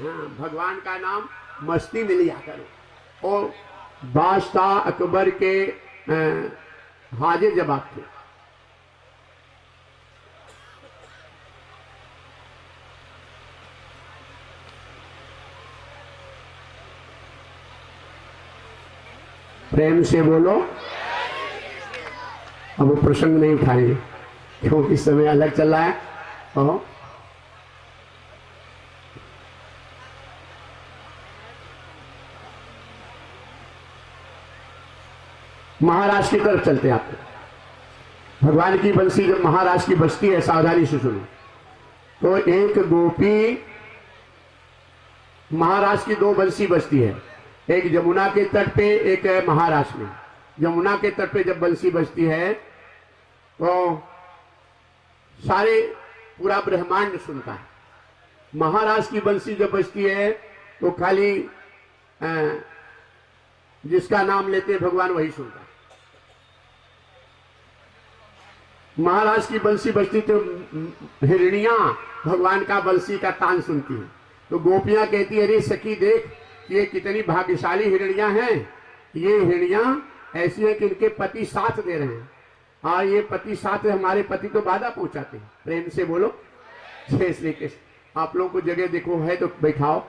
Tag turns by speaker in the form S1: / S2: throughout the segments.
S1: हाँ, भगवान का नाम मस्ती में लिया करो। और बादशाह अकबर के हाजिर जवाब थे। प्रेम से बोलो। अब वो प्रसंग नहीं उठाएंगे क्योंकि समय अलग चल रहा है। और महाराष्ट्र की तरफ चलते हैं। आपको भगवान की बंसी जब महाराष्ट्र की बजती है, सावधानी से सुनो। तो एक गोपी, महाराष्ट्र की दो बंसी बजती है, एक जमुना के तट पे, एक है महाराष्ट्र में। यमुना के तट पे जब बंसी बजती है तो सारे पूरा ब्रह्मांड सुनता है। महाराष्ट्र की बंसी जब बजती है तो खाली जिसका नाम लेते हैं भगवान वही सुनता है। महाराष्ट्र की बंसी बजती तो हिरणियां भगवान का बंसी का तान सुनती है। तो गोपियां कहती है, अरे सखी देख, ये कितनी भाग्यशाली हिरणियां हैं। ये हिरणियां ऐसी हैं कि इनके पति साथ दे रहे हैं। हाँ, ये पति साथ है, हमारे पति तो बाधा पहुंचाते हैं। प्रेम से बोलो जय श्री कृष्ण। आप लोगों को जगह देखो है तो बैठाओ,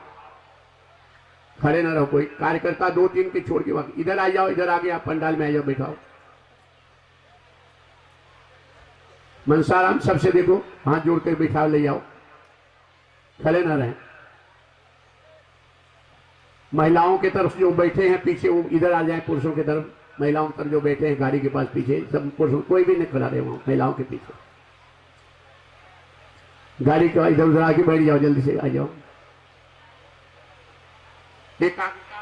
S1: खड़े ना रहो। कोई कार्यकर्ता दो तीन के छोड़ के बाकी इधर आ जाओ, इधर आगे आप पंडाल में आ जाओ, बैठाओ। मनसाराम सबसे देखो, हाथ जोड़कर बैठा ले जाओ, खड़े ना रहे। महिलाओं की तरफ जो बैठे हैं पीछे वो इधर आ जाए, पुरुषों की तरफ। महिलाओं की तरफ जो बैठे हैं गाड़ी के पास पीछे, सब पुरुषों, कोई भी नहीं खड़ा रहे वहां, महिलाओं के पीछे। गाड़ी के इधर उधर आके बैठ जाओ, जल्दी से आ जाओ। एकाग्रता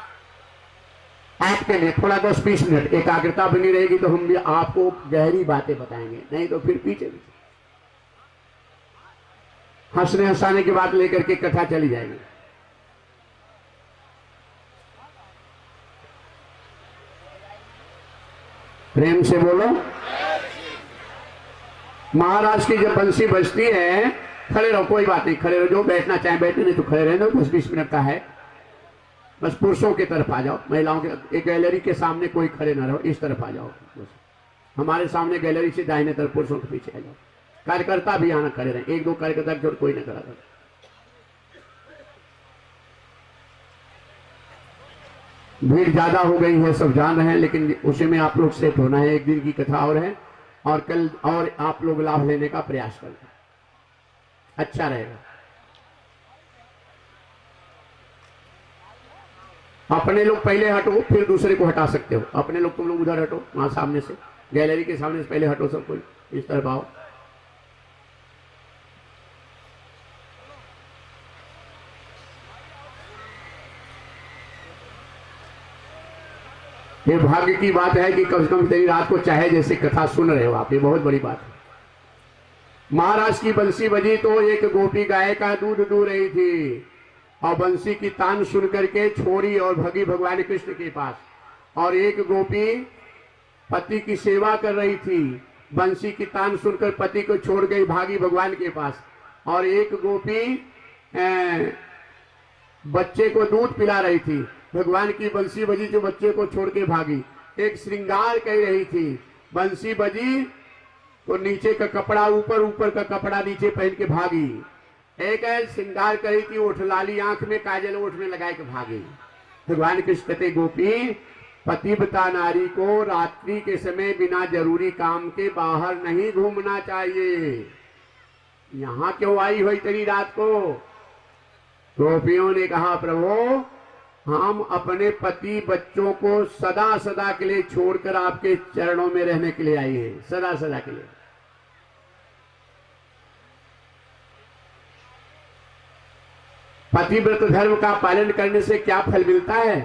S1: आपके लिए थोड़ा 10-20 मिनट एकाग्रता बनी रहेगी तो हम भी आपको गहरी बातें बताएंगे, नहीं तो फिर पीछे पीछे हंसने हंसाने की बात लेकर के कथा चली जाएगी। प्रेम से बोलो। महाराज की जब बंसी बजती है, खड़े रहो, कोई बात नहीं, खड़े रहो। जो बैठना चाहे बैठे, नहीं तो खड़े रहने दो। 10-20 मिनट का है। बस पुरुषों की तरफ आ जाओ, महिलाओं के एक गैलरी के सामने कोई खड़े ना रहो, इस तरफ आ जाओ। बस हमारे सामने गैलरी से दाहिने तरफ पुरुषों के पीछे आ जाओ। कार्यकर्ता भी आना खड़े रहे, एक दो कार्यकर्ता की कोई ना खड़ा रहे। भीड़ ज्यादा हो गई है, सब जान रहे हैं, लेकिन उसी में आप लोग सेट होना है। एक दिन की कथा और है, और कल और आप लोग लाभ लेने का प्रयास करना, अच्छा रहेगा। अपने लोग पहले हटो, फिर दूसरे को हटा सकते हो। अपने लोग तुम लोग उधर हटो, वहां सामने से, गैलरी के सामने से पहले हटो सब कोई, इस तरफ आओ। ये भाग्य की बात है कि कम से कम तेरी रात को चाहे जैसे कथा सुन रहे हो आप, ये बहुत बड़ी बात है। महाराज की बंसी बजी तो एक गोपी गाय का दूध दूह रही थी, और बंसी की तान सुन करके छोड़ी और भगी भगवान कृष्ण के पास। और एक गोपी पति की सेवा कर रही थी, बंसी की तान सुनकर पति को छोड़ गई, भागी भगवान के पास। और एक गोपी बच्चे को दूध पिला रही थी, भगवान की बंसी बजी जो बच्चे को छोड़ के भागी। एक श्रृंगार कह रही थी, बंसी बजी तो नीचे का कपड़ा ऊपर, ऊपर का कपड़ा नीचे पहन के भागी। एक है श्रृंगार करी थी, ओठ लाली आंख में, काजल ओठ में लगाए के भागी। भगवान कृष्ण कहते, गोपी पतिव्रता नारी को रात्रि के समय बिना जरूरी काम के बाहर नहीं घूमना चाहिए। यहां क्यों आई हुई तेरी रात को? गोपियों ने कहा, प्रभु हम अपने पति बच्चों को सदा सदा के लिए छोड़कर आपके चरणों में रहने के लिए आई हैं, सदा सदा के लिए। पतिव्रत धर्म का पालन करने से क्या फल मिलता है?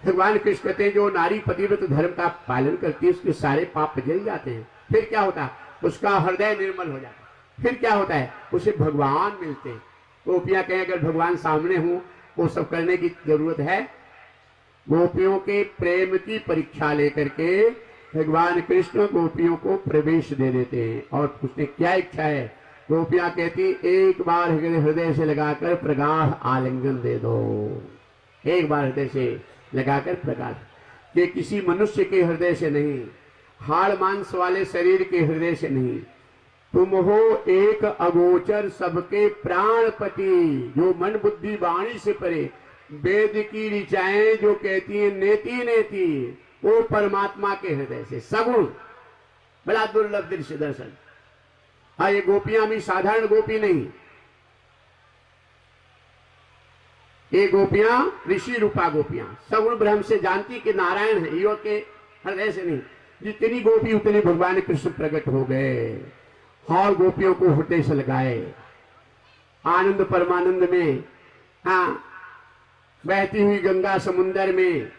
S1: भगवान कृष्ण कहते हैं, जो नारी पतिव्रत धर्म का पालन करती है उसके सारे पाप जल जाते हैं। फिर क्या होता है? उसका हृदय निर्मल हो जाता है। फिर क्या होता है? उसे भगवान मिलते हैं। गोपियां कहें, अगर भगवान सामने हो वो सब करने की जरूरत है? गोपियों के प्रेम की परीक्षा लेकर के भगवान कृष्ण गोपियों को प्रवेश दे देते हैं। और उसने क्या इच्छा है? गोपियां कहती एक बार हृदय से लगाकर प्रगाढ़ आलिंगन दे दो, एक बार हृदय से लगाकर प्रगाढ़। ये किसी मनुष्य के हृदय से नहीं, हाड़ मांस वाले शरीर के हृदय से नहीं, तुम हो एक अगोचर सबके प्राणपति, जो मन बुद्धि वाणी से परे, वेद की ऋचाएं जो कहती हैं नेति नेति, वो परमात्मा के हृदय से सगुण। बड़ा दुर्लभ दृश्य दर्शन। हाँ, ये गोपियां भी साधारण गोपी नहीं, ये गोपियां ऋषि रूपा गोपियां सगुण ब्रह्म से जानती कि नारायण है, युवक के हृदय से नहीं। जितनी गोपी उतने भगवान कृष्ण प्रकट हो गए और गोपियों को हृदय से लगाए। आनंद परमानंद में, हाँ, बहती हुई गंगा समुन्दर में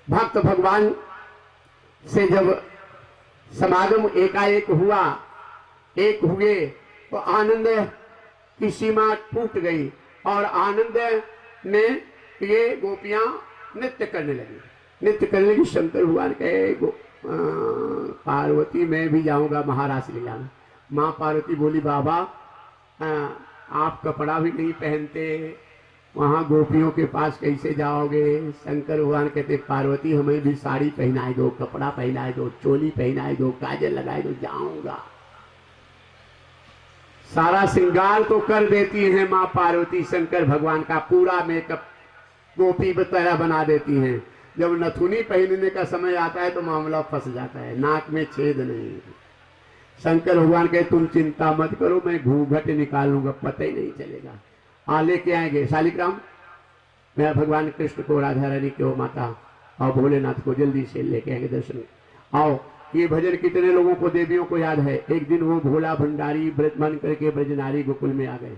S1: भक्त भगवान से जब समागम एकाएक हुआ, एक हुए, तो आनंद की सीमा टूट गई और आनंद में ये गोपियां नृत्य करने लगी। नृत्य करने लगी। शंकर भगवान कहे पार्वती मैं भी जाऊंगा महाराज ले जाना। माँ पार्वती बोली बाबा आप कपड़ा भी नहीं पहनते, वहां गोपियों के पास कैसे जाओगे? शंकर भगवान कहते पार्वती हमें भी साड़ी पहनाए दो, कपड़ा पहनाए दो, चोली पहनाए दो, काजल लगाए दो, जाऊंगा। सारा श्रृंगार तो कर देती है माँ पार्वती, शंकर भगवान का पूरा मेकअप गोपी तरह बना देती हैं। जब नथुनी पहनने का समय आता है तो मामला फंस जाता है, नाक में छेद नहीं। शंकर भगवान कहे तुम चिंता मत करो, मैं घूंघट निकालूंगा, पता ही नहीं चलेगा। लेके आएंगे शालिग्राम, मेरा भगवान कृष्ण को, राधा रानी को, माता और भोलेनाथ को जल्दी से लेके आएंगे दर्शन। आओ, ये भजन कितने लोगों को, देवियों को याद है? एक दिन वो भोला भंडारी व्रत मन करके ब्रजनारी गोकुल में आ गए।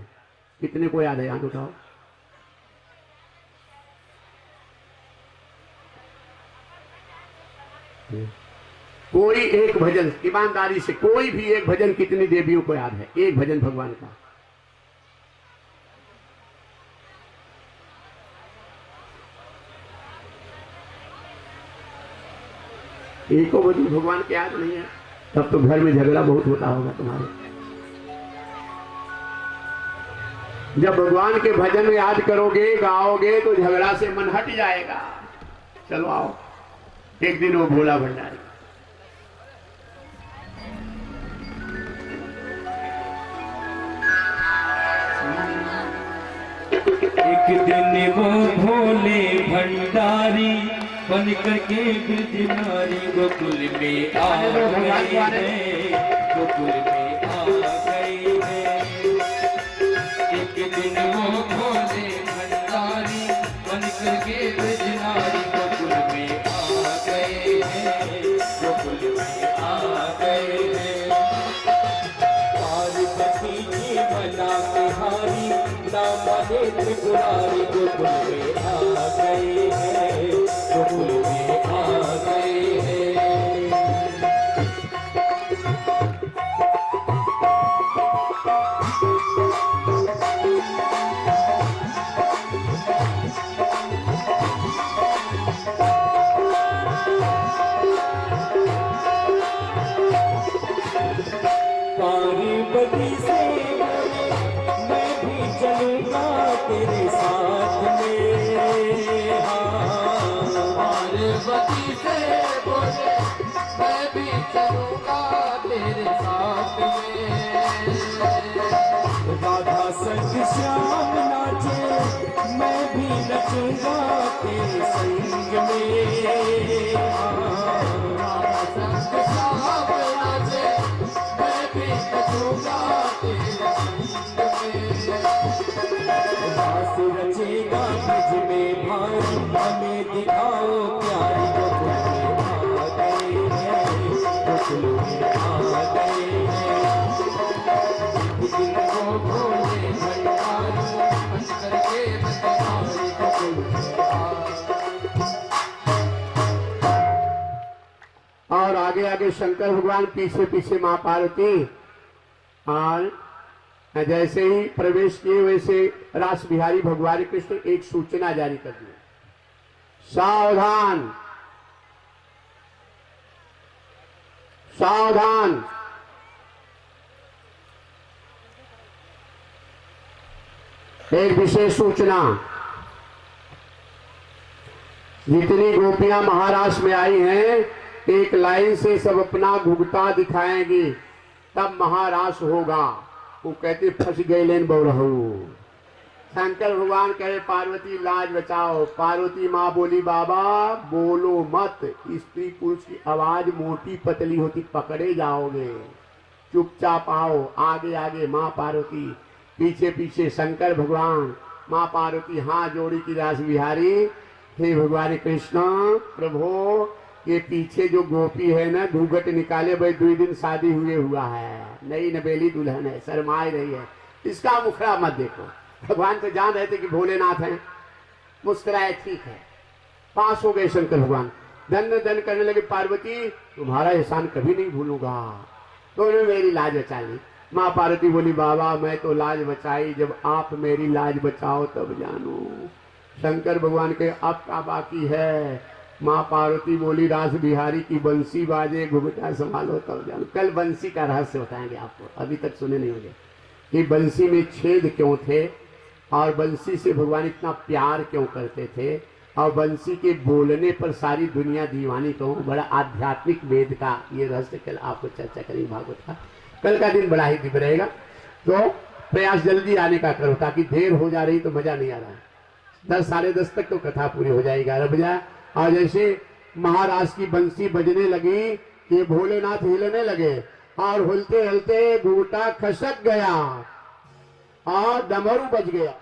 S1: कितने को याद है? हाथ उठाओ। कोई एक भजन ईमानदारी से, कोई भी एक भजन कितनी देवियों को याद है? एक भजन भगवान का। एको भजन भगवान के याद नहीं है, तब तो घर में झगड़ा बहुत होता होगा तुम्हारे। जब भगवान के भजन याद करोगे, गाओगे, तो झगड़ा से मन हट जाएगा। चलो आओ। एक दिन वो भोला भंडारी,
S2: एक दिन वो भोले भंडारी बन करके ब्रज नारी गोकुल में आ गए हैं, गोकुल में आ गए हैं। एक दिन वो भोले भंडारी बन करके ब्रज नारी गोकुल में आ गए हैं, गोकुल में आ गए हैं। पार्वती जी मना बिहारी नाम त्रिपुरारी गोकुल में आ गए हैं, गोकुल में आ गए हैं। पार्वती से मैं भी चलूंगा तेरे साथ में। पार्वती से बोले मैं भी चलूंगा तेरे साथ में। राधा संग श्याम नाचे मैं भी नचूंगा तेरे संग में। राधा संग श्याम नाचे मैं भी नचूंगा तेरे संग में। रास रचेगा ब्रज में भाई हमें दिखाओ प्यारी गोकुल में आ गए हैं, गोकुल में आ गए हैं। वो भोले भंडारी बन करके ब्रजनारी गोकुल में आ।
S1: और आगे आगे शंकर भगवान, पीछे पीछे माँ पार्वती। और जैसे ही प्रवेश किए वैसे रास बिहारी भगवान कृष्ण एक सूचना जारी कर दी, सावधान सावधान, एक विशेष सूचना, जितनी गोपियां महाराष्ट्र में आई हैं, एक लाइन से सब अपना घुघटा दिखाएंगी, तब महाराष्ट्र होगा। वो कहते फंस गए लेन बहुरहू। शंकर भगवान कहे पार्वती लाज बचाओ। पार्वती माँ बोली बाबा बोलो मत, स्त्री पुरुष की आवाज मोटी पतली होती, पकड़े जाओगे, चुपचाप आओ। आगे आगे माँ पार्वती, पीछे पीछे शंकर भगवान। माँ पार्वती हाथ जोड़ी की रास बिहारी, हे भगवान कृष्ण प्रभु, ये पीछे जो गोपी है ना, घूंघट निकाले भाई 2 दिन शादी हुए हुआ है, नई नवेली दुल्हन है, शर्माई रही है, इसका मुखड़ा मत देखो। भगवान तो जान रहे थे कि भोलेनाथ हैं, मुस्कुराए, ठीक है। पास हो गए शंकर भगवान, धन्य धन करने लगे। पार्वती तुम्हारा एहसान कभी नहीं भूलूंगा, तुमने मेरी लाज बचा ली। माँ पार्वती बोली बाबा मैं तो लाज बचाई, जब आप मेरी लाज बचाओ तब जानो। शंकर भगवान के अब का बाकी है। माँ पार्वती बोली रास बिहारी की बंसी बाजे, घुघटा संभालो तब जानो। कल बंसी का रहस्य बताएंगे आपको, अभी तक सुने नहीं होंगे कि बंसी में छेद क्यों थे, और बंसी से भगवान इतना प्यार क्यों करते थे, और बंसी के बोलने पर सारी दुनिया दीवानी क्यों। बड़ा आध्यात्मिक वेद का ये रहस्य कल आपको चर्चा करेंगे भागवत का। कल का दिन बड़ा ही दिव्य रहेगा, तो प्रयास जल्दी आने का करो, ताकि देर हो जा रही तो मजा नहीं आ रहा है। 10 साढ़े 10 तक तो कथा पूरी हो जाएगी, 11 बजे। और जैसे महाराज की बंसी बजने लगी, ये भोलेनाथ हिलने लगे, और हिलते हिलते घूंघटा खसक गया और डमरू बज गया।